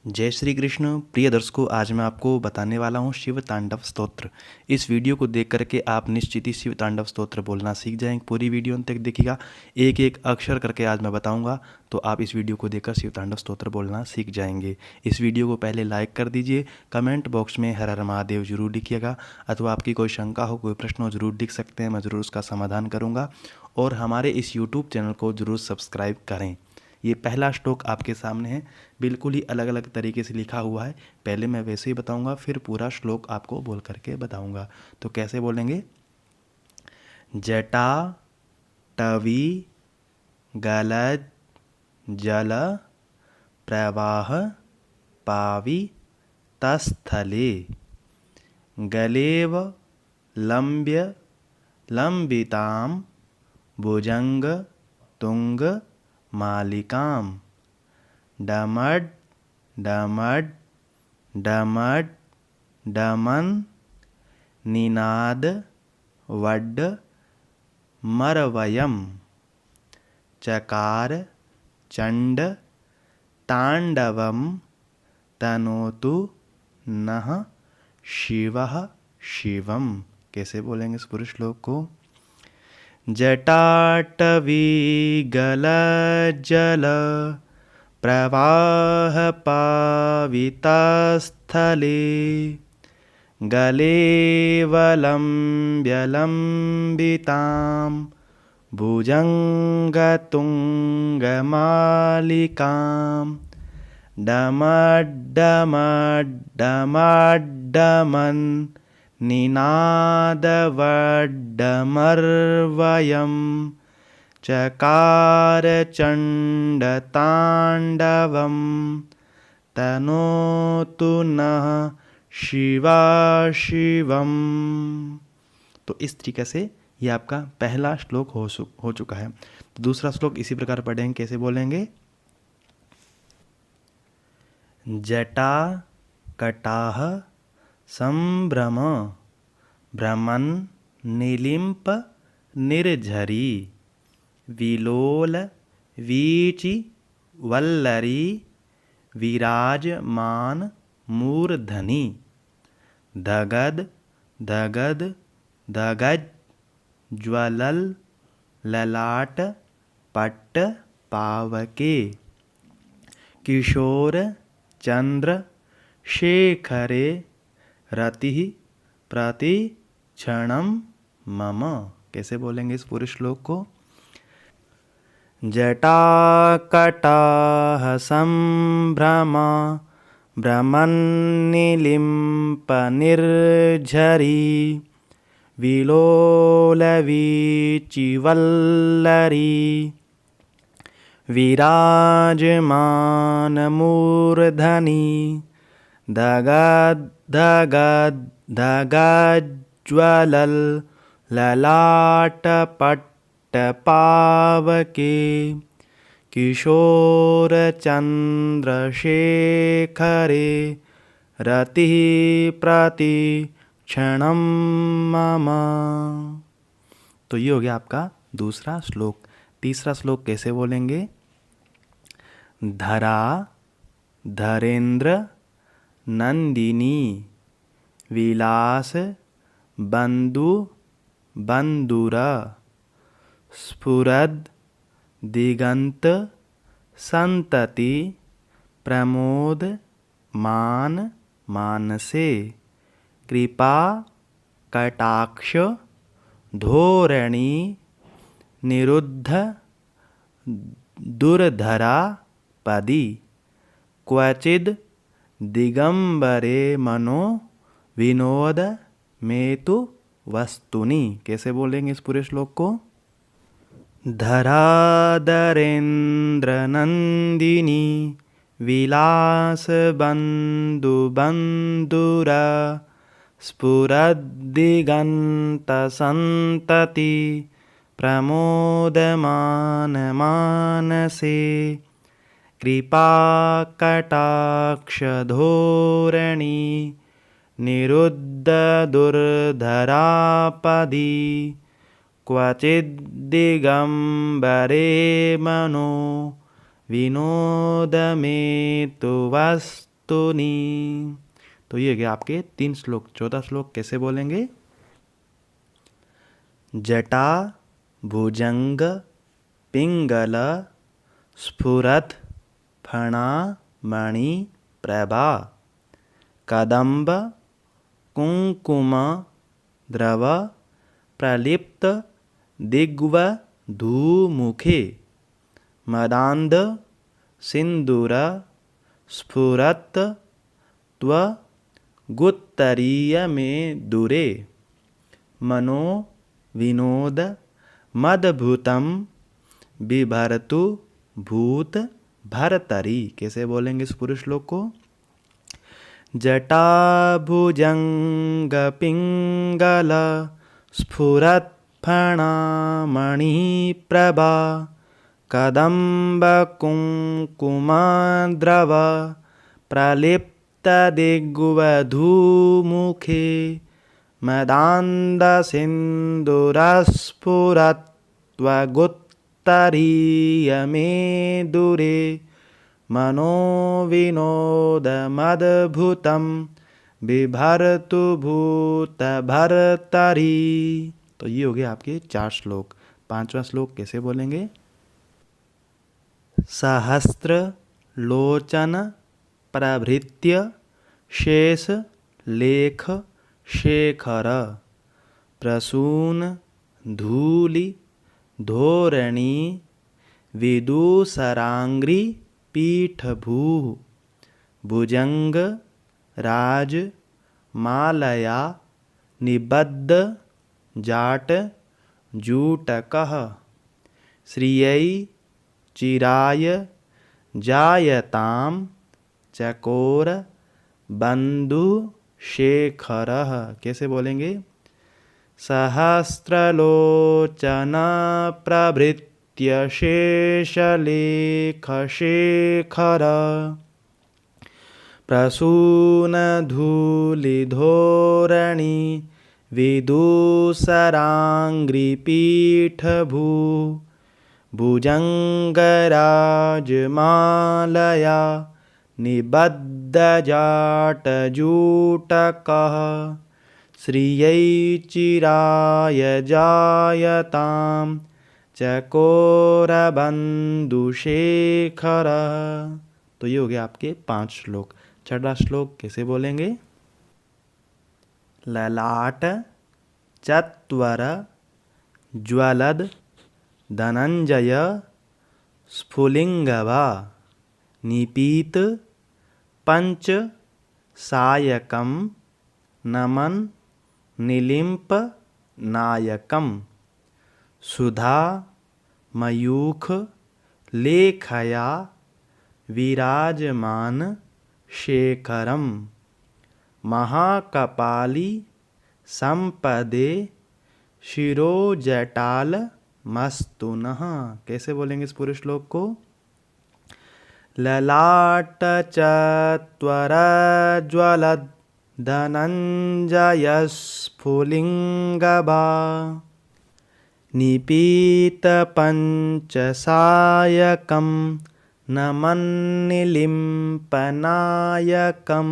जय श्री कृष्ण। प्रिय दर्शकों, आज मैं आपको बताने वाला हूँ शिव तांडव स्तोत्र। इस वीडियो को देख करके आप निश्चित ही शिव तांडव स्तोत्र बोलना सीख जाएंगे। पूरी वीडियो अंत तक देखिएगा, एक एक अक्षर करके आज मैं बताऊंगा, तो आप इस वीडियो को देखकर शिव तांडव स्तोत्र बोलना सीख जाएंगे। इस वीडियो को पहले लाइक कर दीजिए, कमेंट बॉक्स में हर हर महादेव जरूर लिखिएगा, अथवा आपकी कोई शंका हो, कोई प्रश्न हो, जरूर लिख सकते हैं, मैं ज़रूर उसका समाधान करूँगा। और हमारे इस यूट्यूब चैनल को ज़रूर सब्सक्राइब करें। ये पहला श्लोक आपके सामने है, बिल्कुल ही अलग अलग तरीके से लिखा हुआ है। पहले मैं वैसे ही बताऊंगा, फिर पूरा श्लोक आपको बोल करके बताऊंगा। तो कैसे बोलेंगे? जटा टवी गलज जल प्रवाह पावि तस्थले गलेव लंब्य लंबिताम भुजंग तुंग मालिकाम डमड डमड डमड डमन निनाद वड्ड मरवयम चकार चंड तांडवम तनोतु नः शिवः शिवम। कैसे बोलेंगे इस पूरे श्लोक को? जटाटवी गलज्जल प्रवाह पावितस्थले गलेवलम्ब्यलम्बितां भुजङ्गतुङ्गमालिकां डमड्डमड्डमड्डमन् निनादवड्डमर्वयं चकारचण्डताण्डवं तनोतु नः शिवा शिवम। तो इस तरीके से ये आपका पहला श्लोक हो चुका है। तो दूसरा श्लोक इसी प्रकार पढ़ेंगे। कैसे बोलेंगे? जटा कटाह संभ्रम भ्रमन् निलिम्प निर्झरी विलोल वीचि वल्लरी विराजमान मूर्धनि धगद धगद धगज ज्वलल ललाट पट्ट पावके किशोर चंद्र शेखरे रति प्रति क्षणम मम। कैसे बोलेंगे इस पूरे श्लोक को? जटाकटाह संभ्रम भ्रमन्निलिम्पनिर्झरी विलोलवीचिवल्लरी विराजमानमूर्धनि धगद्धगद्धगज्ज्वलल् ललाटपट्टपावके किशोरचन्द्रशेखरे रतिः प्रतिक्षणं मम। तो ये हो गया आपका दूसरा श्लोक। तीसरा श्लोक कैसे बोलेंगे? धरा धरेन्द्र नंदिनी विलास बंधु बंधुरा स्फुरद दिगंत संतति प्रमोद मान मानसे कृपा कटाक्ष धोरणी निरुद्ध दुर्धरा पदी क्वचिद दिगंबरे मनो विनोद मेतु वस्तुनि। कैसे बोलेंगे इस पूरे श्लोक को? धराधरेन्द्र नंदिनी विलास बंधु बंधुरा स्फुरद्दिगंत संतति प्रमोदमान मानसे कृपा कटाक्ष धोरणी निरुद्ध दुर्धरापदी क्वचिद्दिगम्बरे मनो विनोदमेतु वस्तुनि। वस्तुनि। तो ये गया आपके 3 श्लोक। चौथा श्लोक कैसे बोलेंगे? जटा भुजंग पिंगल स्फुरत फणा मणि प्रभा कदम्ब कुंकुम द्रव प्रलिप्त दिग्वधूमुखे मदान्ध सिन्दूर स्फुरत त्व गुत्तरीय में दूरे मनो विनोद मदभूतम बिभरतु भूत भरतरी। कैसे बोलेंगे इस पूरे श्लोक को? जटाभुजंग पिंगल स्फुरत फणामणि प्रभा कदम्ब कुंकुमद्रव प्रलिप्त दिग्वधूमुखे मदान्ध सिन्दूरस्फुरत्वगुत्तरीय में दूरे मनो विनोद मदभूतम बिभरतु भूत भरतरी। तो ये हो गए आपके 4 श्लोक। 5वां श्लोक कैसे बोलेंगे? सहस्त्र लोचन प्रभृत्य शेष लेख शेखर प्रसून धूलि धोरणी विदूसरांग्री पीठभू भुजंग राज मालया निबद्ध जाट जूटकः श्रियै चिराय जायताम चकोर बंधु शेखरः। कैसे बोलेंगे? सहस्रलोचन प्रभृत्य शेषलेख शेखर प्रसून धूलिधोरणी विदूसरांग्री पीठभू भुजंगराजमालया निबद्ध जाटजूटकः श्रियै चिराय जायतां चकोरबंधुशेखर। तो ये हो गया आपके 5 श्लोक। 6वां श्लोक कैसे बोलेंगे? ललाट चत्वर ज्वलद धनंजय स्फुलिंगवा निपीत पंच सायकम नमन निलिम्प नायकम सुधा मयूख लेखया विराजमान शेखरम महाकपाली संपदे शिरोजटाल मस्तुनः। कैसे बोलेंगे इस पूरे श्लोक को? ललाट चत्वर ज्वलद धनंजय स्फुलिंगवा निपीत पंचसायकम नमन्निलिम्पनायकम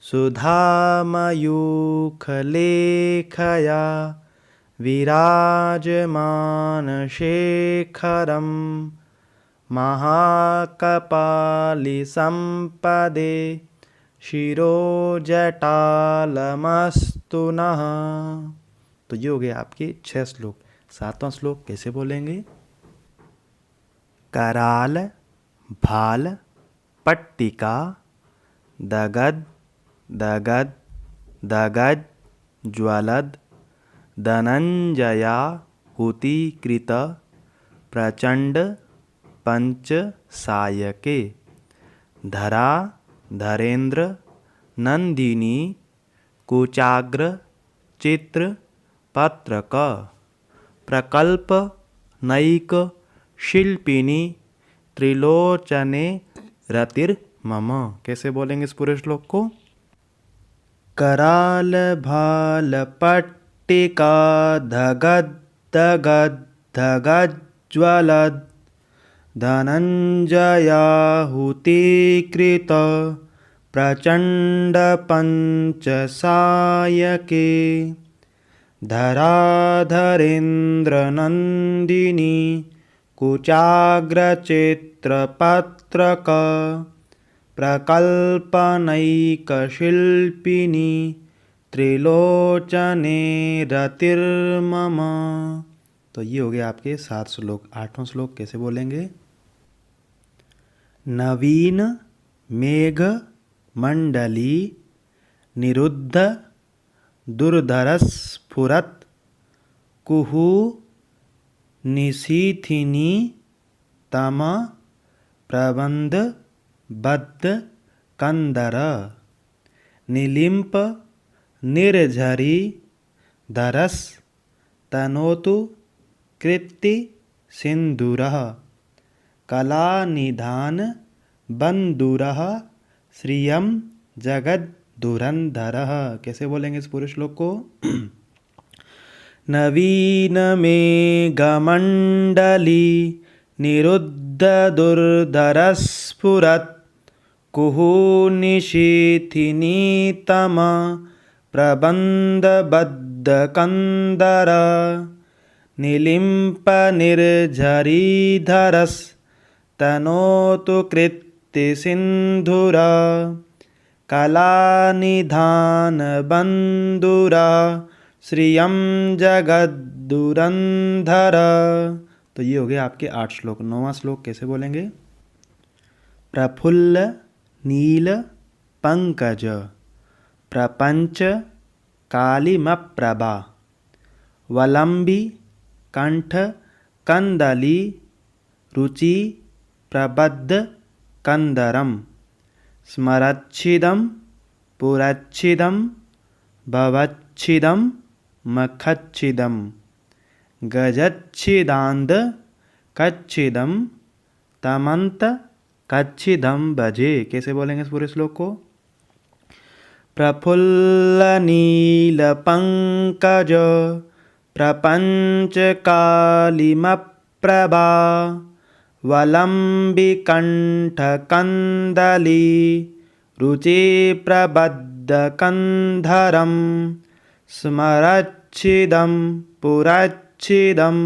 सुधामयूखलेखया विराजमान शेखरम महाकपाली संपदे शिरोजटालमस्तुनः। तो ये हो गए आपके 6 श्लोक। 7वां श्लोक कैसे बोलेंगे? कराल भाल पट्टिका दगद दगद दगद ज्वलद धनंजया हुतिकृत प्रचंड पंच सायके धरा धरेन्द्र नंदिनी कुचाग्र चित्र पत्रक प्रकल्प नैक शिल्पिनी त्रिलोचने रतिर मम। कैसे बोलेंगे इस पूरे श्लोक को? कराल भाल पट्टिका धगद धगद धगद ज्वलद धनंजयाहुतिकृत प्रचण्ड पञ्चसायके धराधरेन्द्रनन्दिनी कुचाग्रचित्रपत्रक प्रकल्पनैकशिल्पिनी त्रिलोचने रतिर्मम। तो ये हो गए आपके 7 श्लोक। 8वां श्लोक कैसे बोलेंगे? नवीन मेघ मंडली निरुद्ध दुर्धरस्फुरत् कुहू निशीथिनी तम प्रबंध बद्ध कंदर निलिम्प निर्झरी धरस तनोतु कृत्ति सिंधुरः कलानिधान बंधुरः श्रियम जगद्दुरंधरः। कैसे बोलेंगे इस पूरे श्लोक को? नवीन मेघमण्डली निरुद्ध दुर्धरस्फुरत् कुहूनिशीथिनी तम प्रबन्धबद्धकन्दर निलिम्प निर्झरीधरस् तनोतु कृत्तिसिन्धुरा कलानिधान बंधुरा श्रियम जगद्दुरंधर। तो ये हो गए आपके 8 श्लोक। 9वां श्लोक कैसे बोलेंगे? प्रफुल्ल नील पंकज प्रपंच कालिमप्रभा वलंबी कंठ कंदली रुचि प्रबद्ध कंदरम स्मरच्छिदं पुरच्छिदं भवच्छिदं मखच्छिदं गजच्छिदांद कच्छिदं तमंत कच्छिदं भजे। कैसे बोलेंगे इस पूरे श्लोक को? प्रफुल्ल नील पंकज प्रपंच कालिमप्रभा वलंबी कंठ कंदली रुचि प्रबद्ध कंधरम स्मरच्छिदं पुरच्छिदं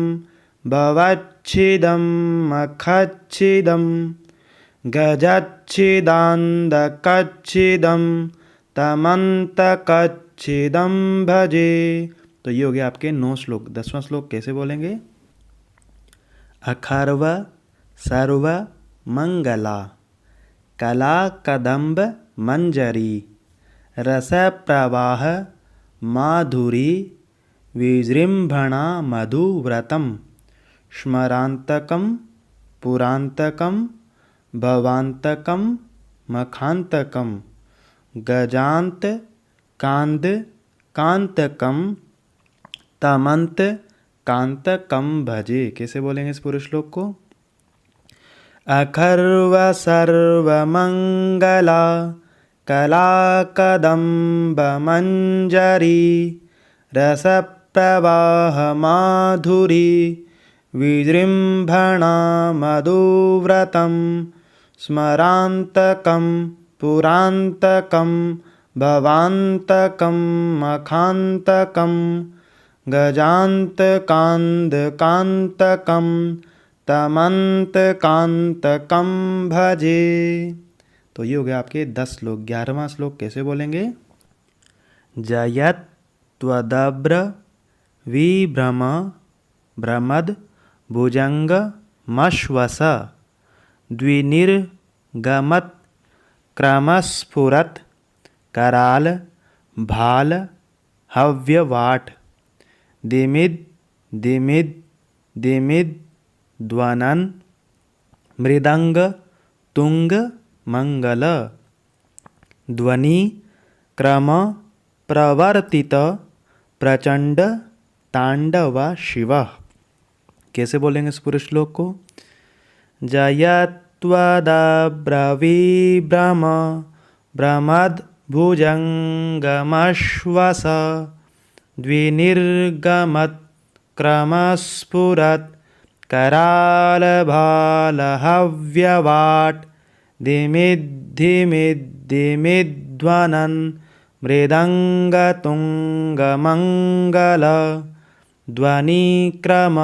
भवच्छिदं मखच्छिदं गजच्छिदांधकच्छिदं तमंतकच्छिदं भजे। तो ये हो गया आपके 9 श्लोक। 10वां श्लोक कैसे बोलेंगे? अखर्व सर्व मंगला कला कदम्ब मंजरी रस प्रवाह माधुरी विजृंभणा मधुव्रतम स्मरांतकम पुरांतकम भवांतकम मखांतकम गजांत कांद कांतकम तमंत कांतकम भजे। कैसे बोलेंगे इस पूरे श्लोक को? अखर्व सर्वमंगला कला कदम्ब मंजरी रस प्रवाह माधुरी विजृंभणा मधुव्रतम स्मरांतकम पुरांतकम भवांतकम मखांतकम गजांतकांदकांतकम तमंतकांतकम भजे। तो ये हो गया आपके 10 श्लोक। 11वां श्लोक कैसे बोलेंगे? जयत त्वदब्र विभ्रम भ्रमद भुजंग मश्वस द्विनिर्गमत क्रमस्फुरत कराल भाल हव्यवाट दिमिद दिमिद दिमिद ध्वनन मृदंग तुंग मंगल ध्वनि क्रम प्रवर्तित प्रचंड तांडव शिव। कैसे बोलेंगे इस पूरे श्लोक को? जयत्वदब्रवीभ्रम भ्रमद भुजंगमश्वस द्विनिर्गमत क्रमस्फुरत कराल भाल हव्यवाट धिमिद्धिमिद् दिमिध्वनन् मृदङ्गतुङ्गमङ्गल ध्वनिक्रम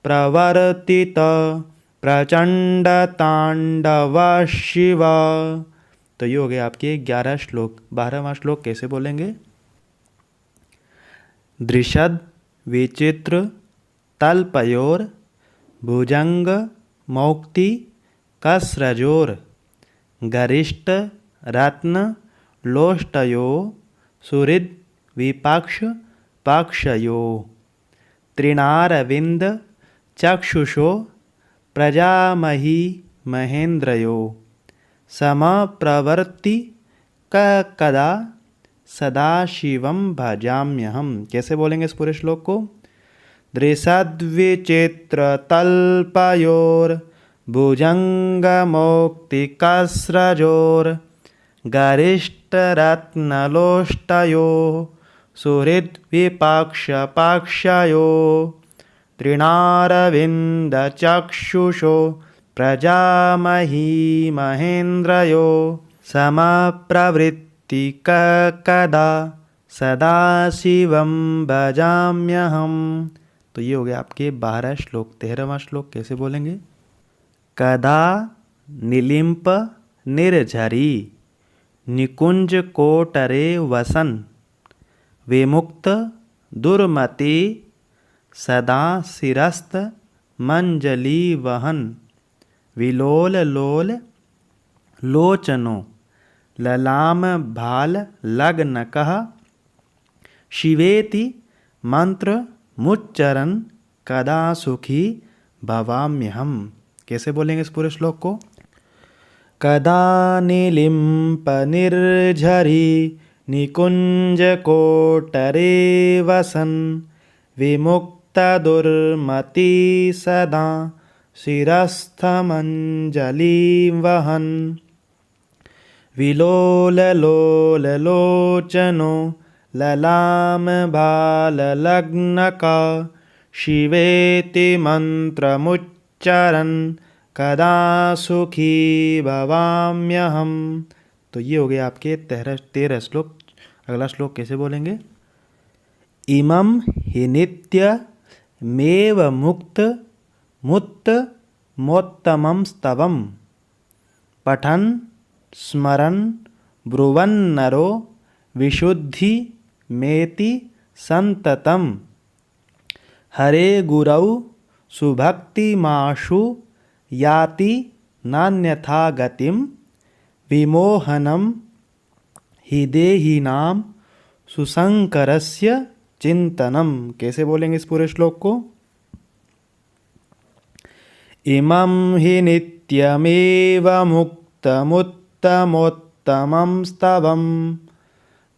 प्रवर्तित प्रचंड तांडव शिव। तो ये हो गए आपके 11 श्लोक। 12वां श्लोक कैसे बोलेंगे? दृशद विचित्र तल्पयोर भुजंग मौक्ति कसरजोर गरिष्ठ रत्न लोष्टयो सुहृद विपक्ष पक्षयो त्रिणारविंद चक्षुषो प्रजामही महेन्द्रयो समप्रवर्ति कदा सदाशिवं भजाम्यहम्। कैसे बोलेंगे इस पूरे श्लोक को? दृशद्विचित्रतल्पयोर भुजङ्गमौक्तिकस्रजोर गरिष्ठरत्नलोष्टयो सुहृद्विपक्षपक्षयो त्रिणारविन्दचक्षुषो प्रजामही महेन्द्रयो समप्रवृत्ति कदा सदाशिवं भजाम्यहम्। तो ये हो गया आपके 12 श्लोक। 13वां श्लोक कैसे बोलेंगे? कदा निलिम्प निर्झरी निकुंज कोटरे वसन विमुक्त दुर्मति सदा शिरस्त मंजली वहन विलोल लोल लोचनो ललाम भाल लग्नकः शिवेति मंत्र मुच्चरन कदा सुखी भवाम्यहम्। कैसे बोलेंगे इस पूरे श्लोक को? कदा निलिम्प निर्झरी निकुंज कोटरे वसन विमुक्त दुर्मति सदा शिरस्थमंजलि वहन विलोल लोल लोचनो ललाम भाल लग्नका शिवेति मंत्रमुच्चरन् कदा सुखी भवाम्यहम्। तो ये हो गए आपके 13 श्लोक। अगला श्लोक कैसे बोलेंगे? इमं हि नित्यमेव मुक्त मुत्त मोत्तमं स्तवं पठन् स्मरन् ब्रुवन्नरो विशुद्धि मेति संततम् हरे गुरौ सुभक्तिमाशु याति नान्यथा गतिं विमोहनं हि देहिनां सुशंकरस्य चिंतनम। कैसे बोलेंगे इस पूरे श्लोक को? इमं हि नित्यमेव मुक्तमुत्तमोत्तमं स्तवं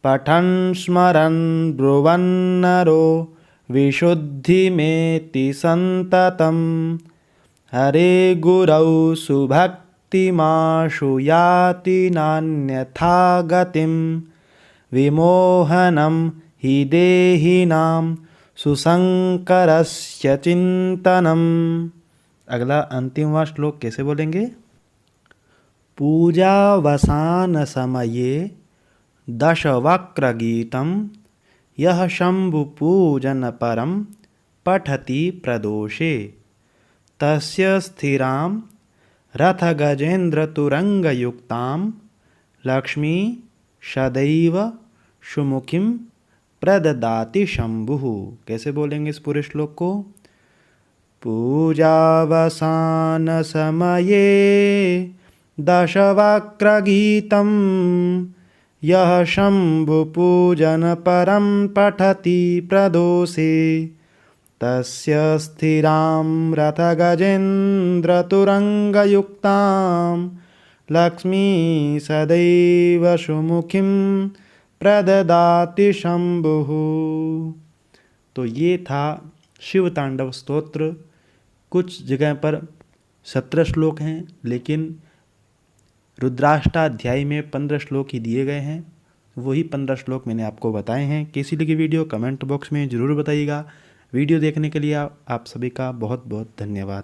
पठन् स्मरन् ब्रुवन्नरो विशुद्धिमेति संततं हरे गुरौ सुभक्तिमाशु याति नान्यथा गतिं विमोहनं हि देहिनां सुशंकरस्य चिंतनम्। अगला अंतिमवां श्लोक कैसे बोलेंगे? पूजावसान समये दशवक्त्रगीतं यः शंभुपूजन परं पठति प्रदोषे तस्य स्थिरां रथगजेन्द्रतुरंगयुक्तां लक्ष्मी सदैव सुमुखीं प्रददाति शंभुः। कैसे बोलेंगे इस पूरे श्लोक को? पूजावसान समये दशवक्त्रगीतं यः शंभुपूजन परं पठति प्रदोषे तस्य स्थिरां रथगजेन्द्रतुरंगयुक्तां लक्ष्मी सदैव सुमुखीं प्रददाति शंभुः। तो ये था शिव तांडव स्तोत्र। कुछ जगह पर 17 श्लोक हैं, लेकिन रुद्राष्टाध्याय में 15 श्लोक ही दिए गए हैं। वही 15 श्लोक मैंने आपको बताए हैं। कैसी लगी वीडियो कमेंट बॉक्स में ज़रूर बताइएगा। वीडियो देखने के लिए आप सभी का बहुत बहुत धन्यवाद।